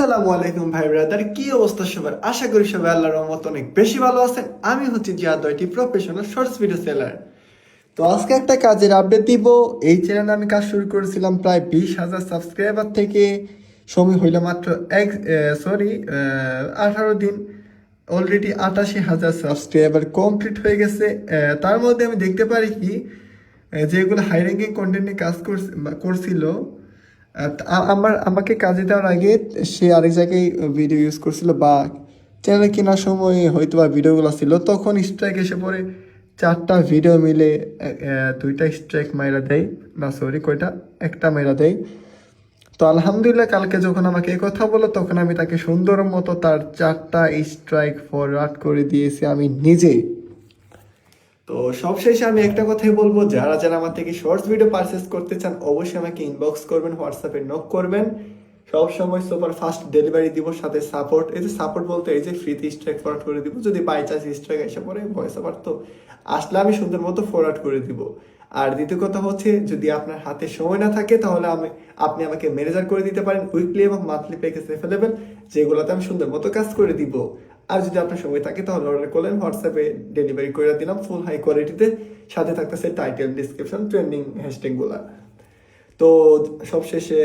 আসসালামু আলাইকুম ভাই ব্রাদার, কি অবস্থা সবার? আশা করি সবাই আল্লাহর রহমতে অনেক বেশি ভালো আছেন। আমি হচ্ছি জিয়াদ দয়টি প্রফেশনাল শর্টস ভিডিও সেলার। তো আজকে একটা কাজের আপডেট দিব। এই চ্যানেলে আমি কাজ শুরু করেছিলাম প্রায় 20,000 সাবস্ক্রাইবার থেকে। সময় হইল মাত্র 18 দিন। অলরেডি 88,000 সাবস্ক্রাইবার কমপ্লিট হয়ে গেছে। তার মধ্যে আমি দেখতে পারি কি, যেগুলো হাই র্যাঙ্কিং কন্টেন্ট নিয়ে কাজ করছিল, আমাকে কাজে দেওয়ার আগে সে আরেক জায়গায় ভিডিও ইউজ করছিল বা চ্যানেল কেনার সময় হয়তো বা ভিডিওগুলো ছিল, তখন স্ট্রাইক এসে পড়ে 4টা ভিডিও মিলে 2টা স্ট্রাইক মাইরা দেয়। না সরি, কয়টা? একটা মাইরা দেয়। তো আলহামদুলিল্লাহ, কালকে যখন আমাকে এই কথা বলো তখন আমি তাকে সুন্দর মতো তার 4টা স্ট্রাইক ফরওয়ার্ড করে দিয়েছি আমি নিজেই। তো সবশেষে আমি একটা কথাই বলবো, যারা যারা আমার থেকে শর্টস ভিডিও পারচেস করতে চান অবশ্যই আমাকে ইনবক্স করবেন, হোয়াটসঅ্যাপে নক করবেন। সব সময় সুপার ফাস্ট ডেলিভারি দিব, সাথে সাপোর্ট। এই যে সাপোর্ট বলতে এই যে ফ্রিতে স্ট্রাইক ফরওয়ার্ড করে দিব, যদি বাই চান্স স্ট্রাইক এসে পড়ে ভয়েস ওভার তো আসলে আমি সুন্দর মতো ফরওয়ার্ড করে দিব। আর দ্বিতীয় কথা হচ্ছে, যদি আপনার হাতে সময় না থাকে তাহলে আপনি আমাকে ম্যানেজার করে দিতে পারেন। উইকলি এবং মান্থলি প্যাকেজ অ্যাভেলেবেল, যেগুলোতে আমি সুন্দর মতো কাজ করে দিব। আর যদি আপনার সময় থাকে তাহলে অর্ডার করলেন, হোয়াটসঅ্যাপে ডেলিভারি করে দিলাম ফুল হাই কোয়ালিটিতে। সাথে থাকতেছে টাইটেল, ডিসক্রিপশন, ট্রেন্ডিং হ্যাশট্যাগুলা। তো সবশেষে